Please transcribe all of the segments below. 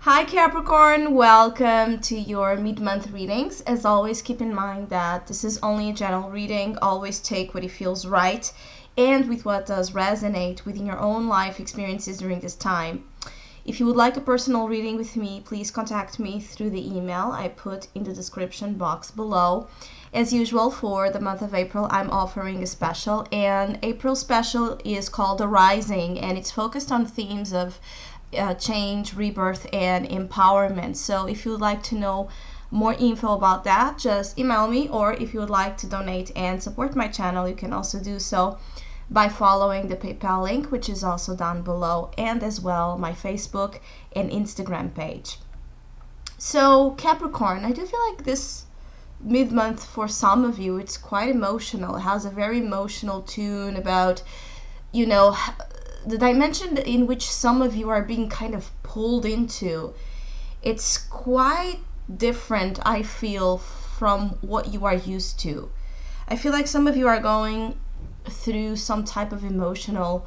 Hi Capricorn, welcome to your mid-month readings. As always, keep in mind that this is only a general reading. Always take what it feels right and with what does resonate within your own life experiences during this time. If you would like a personal reading with me, please contact me through the email I put in the description box below. As usual, for the month of April, I'm offering a special, and April special is called The Rising, and it's focused on themes of change, rebirth, and empowerment. So if you would like to know more info about that, just email me, or if you would like to donate and support my channel, you can also do so by following the PayPal link, which is also down below, and as well my Facebook and Instagram page. So Capricorn, I do feel like this mid-month for some of you, it's quite emotional. It has a very emotional tune about, the dimension in which some of you are being kind of pulled into. It's quite different, I feel, from what you are used to. I feel like some of you are going through some type of emotional,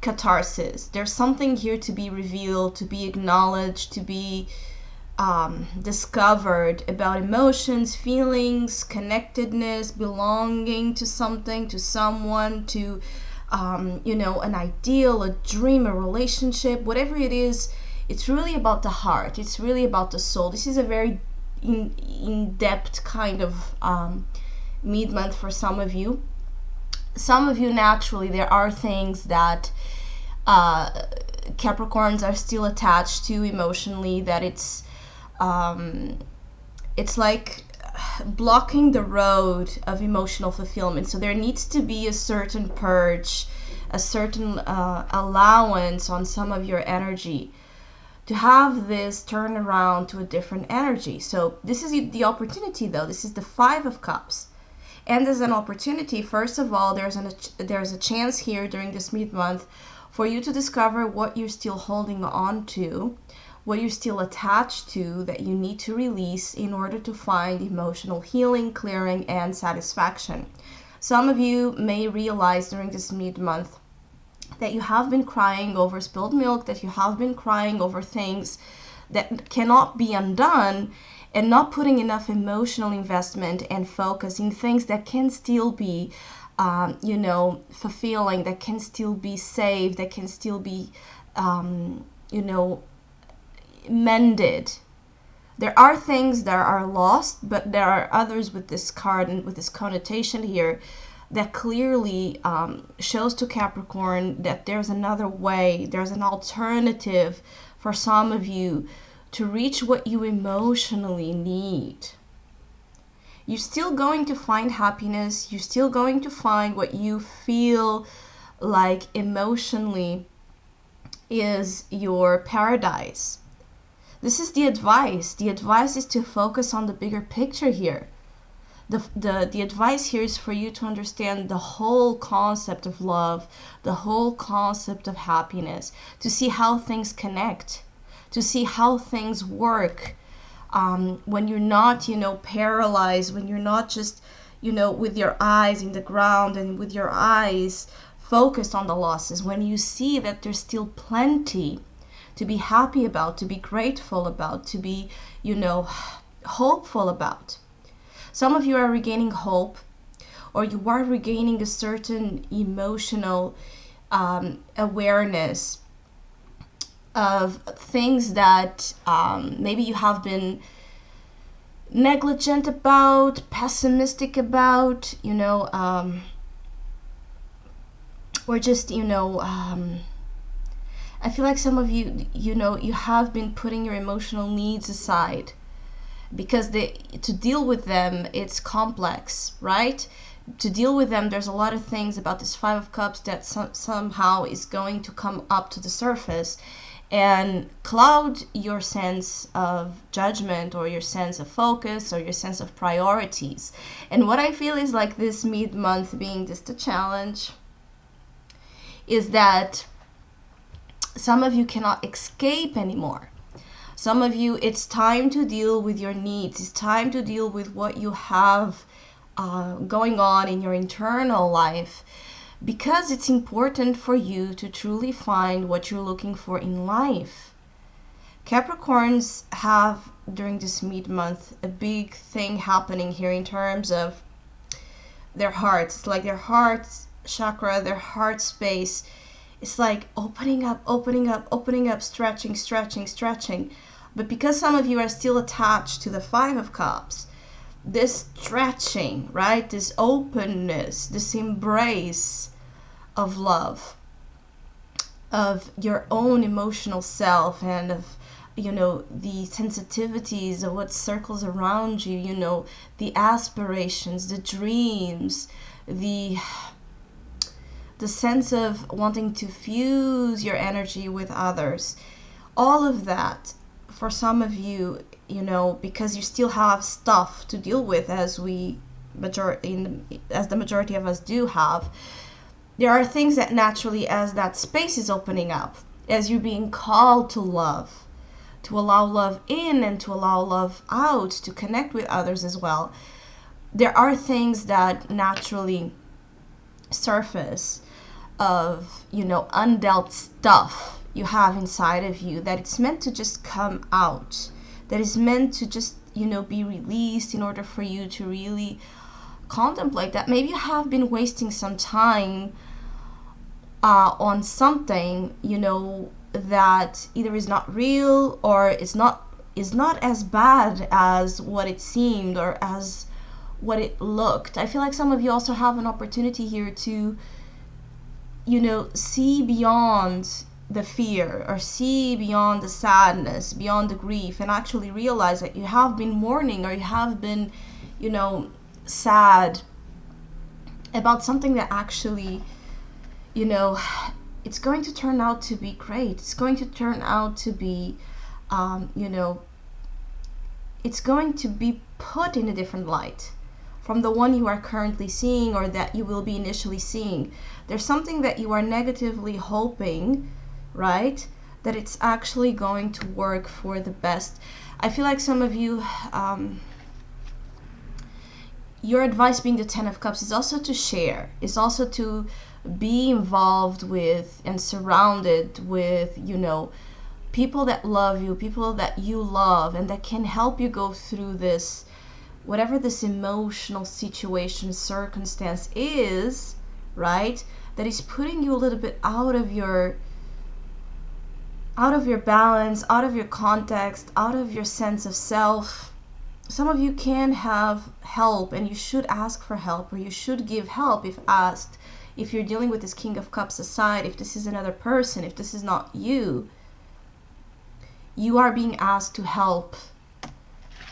catharsis. There's something here to be revealed, to be acknowledged, to be discovered about emotions, feelings, connectedness, belonging to something, to someone, to an ideal, a dream, a relationship, whatever it is. It's really about the heart. It's really about the soul. This is a very in-depth kind of mid-month for some of you. Some of you, naturally, there are things that Capricorns are still attached to emotionally, that it's like blocking the road of emotional fulfillment. So there needs to be a certain purge, a certain allowance on some of your energy to have this turn around to a different energy. So this is the opportunity, though. This is the Five of Cups. And as an opportunity, first of all, there's a chance here during this mid-month for you to discover what you're still holding on to, what you're still attached to, that you need to release in order to find emotional healing, clearing, and satisfaction. Some of you may realize during this mid-month that you have been crying over spilled milk, that you have been crying over things that cannot be undone, and not putting enough emotional investment and focus in things that can still be fulfilling, that can still be saved, that can still be mended. There are things that are lost, but there are others with this card and with this connotation here that clearly shows to Capricorn that there's another way, there's an alternative for some of you to reach what you emotionally need. You're still going to find happiness. You're still going to find what you feel like emotionally is your paradise. This is the advice. The advice is to focus on the bigger picture here. The advice here is for you to understand the whole concept of love, the whole concept of happiness, to see how things connect, to see how things work when you're not, paralyzed, when you're not just, with your eyes in the ground and with your eyes focused on the losses, when you see that there's still plenty to be happy about, to be grateful about, to be, hopeful about. Some of you are regaining hope, or you are regaining a certain emotional awareness of things that maybe you have been negligent about, pessimistic about, or just, I feel like some of you, you have been putting your emotional needs aside because to deal with them, it's complex, right? To deal with them, there's a lot of things about this Five of Cups that somehow is going to come up to the surface and cloud your sense of judgment, or your sense of focus, or your sense of priorities. And what I feel is like this mid-month being just a challenge is that some of you cannot escape anymore. Some of you, it's time to deal with your needs. It's time to deal with what you have going on in your internal life, because it's important for you to truly find what you're looking for in life. Capricorns have during this mid-month a big thing happening here in terms of their hearts. It's like their heart chakra, their heart space. It's like opening up, opening up, opening up, stretching, stretching, stretching. But because some of you are still attached to the Five of Cups, this stretching, right? This openness, this embrace of love, of your own emotional self, and of, you know, the sensitivities of what circles around you, you know, the aspirations, the dreams, the sense of wanting to fuse your energy with others. All of that, for some of you, you know, because you still have stuff to deal with, as the majority of us do have, there are things that naturally, as that space is opening up, as you're being called to love, to allow love in and to allow love out, to connect with others as well, there are things that naturally surface of, you know, undealt stuff you have inside of you, that it's meant to just come out, that is meant to just, you know, be released in order for you to really contemplate that. Maybe you have been wasting some time on something, you know, that either is not real or is not as bad as what it seemed or as what it looked. I feel like some of you also have an opportunity here to, you know, see beyond the fear or see beyond the sadness, beyond the grief, and actually realize that you have been mourning or you have been, you know, sad about something that actually, you know, it's going to turn out to be great. It's going to turn out to be, you know, it's going to be put in a different light from the one you are currently seeing or that you will be initially seeing. There's something that you are negatively hoping, right, that it's actually going to work for the best. I feel like some of you, your advice being the Ten of Cups is also to share, is also to be involved with and surrounded with, you know, people that love you, people that you love, and that can help you go through this, whatever this emotional situation, circumstance is, right, that is putting you a little bit out of your balance, out of your context, out of your sense of self. Some of you can have help, and you should ask for help, or you should give help if asked. If you're dealing with this King of Cups aside, if this is another person, if this is not you, you are being asked to help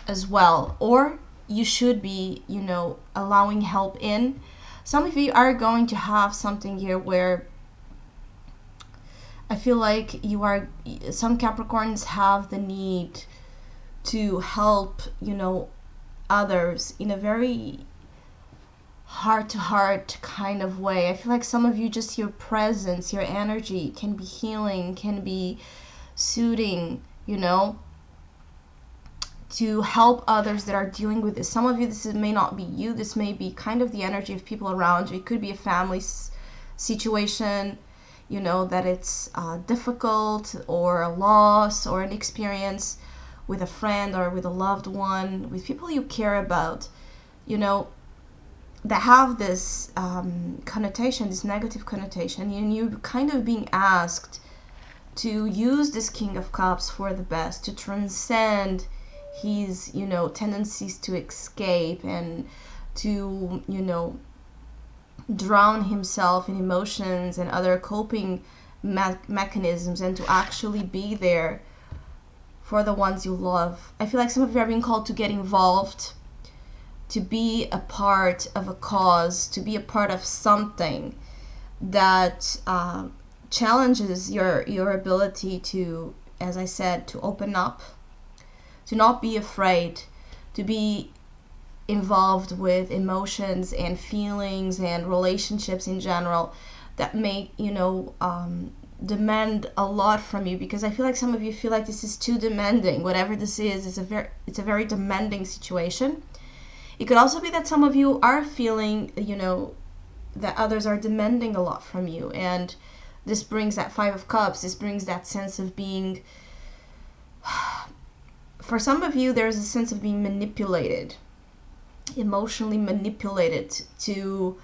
as well. Or you should be, you know, allowing help in. Some of you are going to have something here where I feel like some Capricorns have the need to help, you know, others in a very heart-to-heart kind of way. I feel like some of you, just your presence, your energy can be healing, can be soothing, you know, to help others that are dealing with this. Some of you, may not be you. This may be kind of the energy of people around you. It could be a family situation, you know, that it's difficult, or a loss, or an experience with a friend or with a loved one, with people you care about, you know, that have this connotation, this negative connotation, and you kind of being asked to use this King of Cups for the best, to transcend his, you know, tendencies to escape and to, you know, drown himself in emotions and other coping mechanisms, and to actually be there for the ones you love. I feel like some of you are being called to get involved, to be a part of a cause, to be a part of something that challenges your ability to, as I said, to open up, to not be afraid, to be involved with emotions and feelings and relationships in general that may, you know, demand a lot from you. Because I feel like some of you feel like this is too demanding. Whatever this is, it's a very demanding situation. It could also be that some of you are feeling, you know, that others are demanding a lot from you, and this brings that Five of Cups. This brings that sense of being For some of you, there's a sense of being manipulated, emotionally manipulated to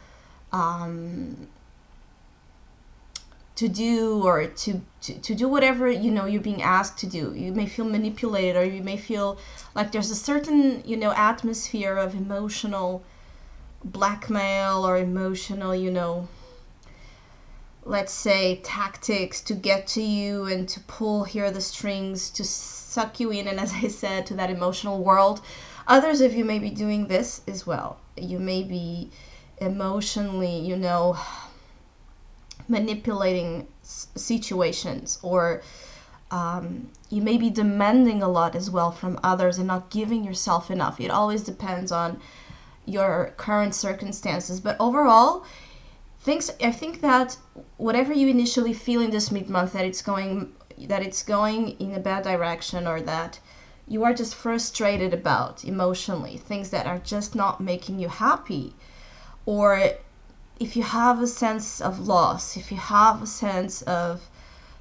do, or to do whatever, you know, you're being asked to do. You may feel manipulated, or you may feel like there's a certain, you know, atmosphere of emotional blackmail or emotional, you know, let's say tactics to get to you and to pull here the strings to suck you in, and as I said, to that emotional world. Others of you may be doing this as well. You may be emotionally, you know, manipulating situations, or you may be demanding a lot as well from others and not giving yourself enough. It always depends on your current circumstances, but overall, I think that whatever you initially feel in this mid-month, that it's going in a bad direction, or that you are just frustrated about emotionally, things that are just not making you happy, or if you have a sense of loss, if you have a sense of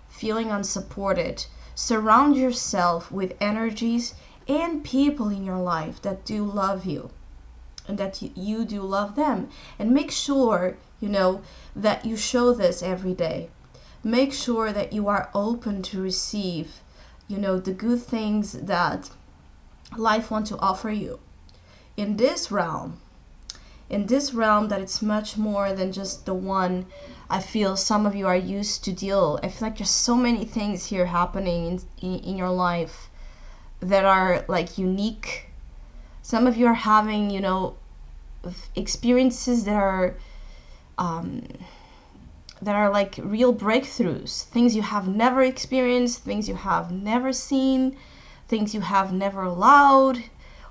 feeling unsupported, surround yourself with energies and people in your life that do love you, and that you do love them. And make sure, you know, that you show this every day. Make sure that you are open to receive, you know, the good things that life wants to offer you in this realm. That it's much more than just the one I feel some of you are used to deal. I feel like there's so many things here happening in your life that are like unique. Some of you are having, you know, experiences that are like real breakthroughs, things you have never experienced, things you have never seen, things you have never allowed,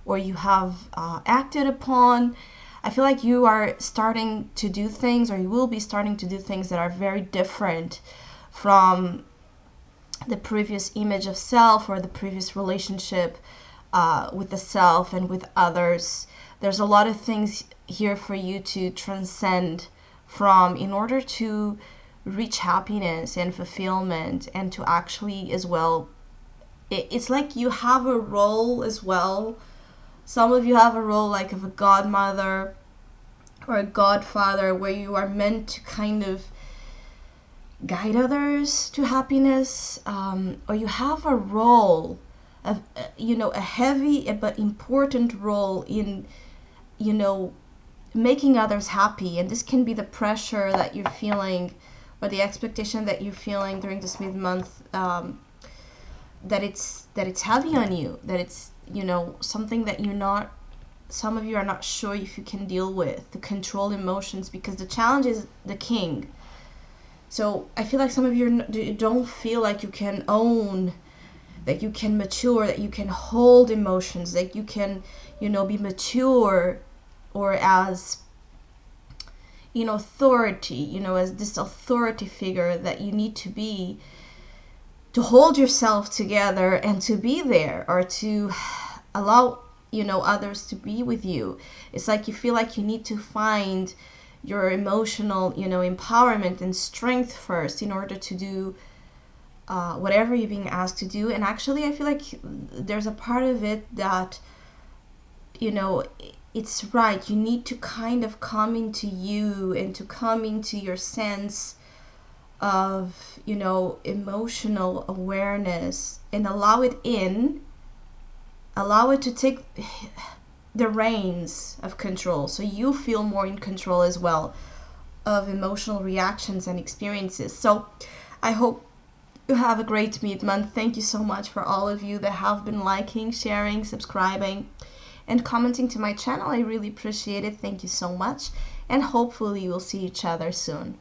or you have acted upon. I feel like you are starting to do things, or you will be starting to do things that are very different from the previous image of self, or the previous relationship with the self and with others. There's a lot of things here for you to transcend from, in order to reach happiness and fulfillment, and to actually as well, it's like you have a role as well. Some of you have a role like of a godmother or a godfather, where you are meant to kind of guide others to happiness, or you have a role of, you know, a heavy but important role in, you know, making others happy. And this can be the pressure that you're feeling, or the expectation that you're feeling during this mid-month, that it's heavy on you, that it's, you know, something that some of you are not sure if you can deal with, to control emotions, because the challenge is the king. So I feel like some of you don't feel like you can own, that you can mature, that you can hold emotions, that you can, you know, be mature, or as, you know, authority, you know, as this authority figure that you need to be, to hold yourself together and to be there, or to allow, you know, others to be with you. It's like you feel like you need to find your emotional, you know, empowerment and strength first, in order to do whatever you're being asked to do. And actually, I feel like there's a part of it that, you know, it's right. You need to kind of come into you, and to come into your sense of, you know, emotional awareness, and allow it to take the reins of control, so you feel more in control as well of emotional reactions and experiences. So I hope you have a great mid-month. Thank you so much for all of you that have been liking, sharing, subscribing, and commenting to my channel. I really appreciate it. Thank you so much, and hopefully we'll see each other soon.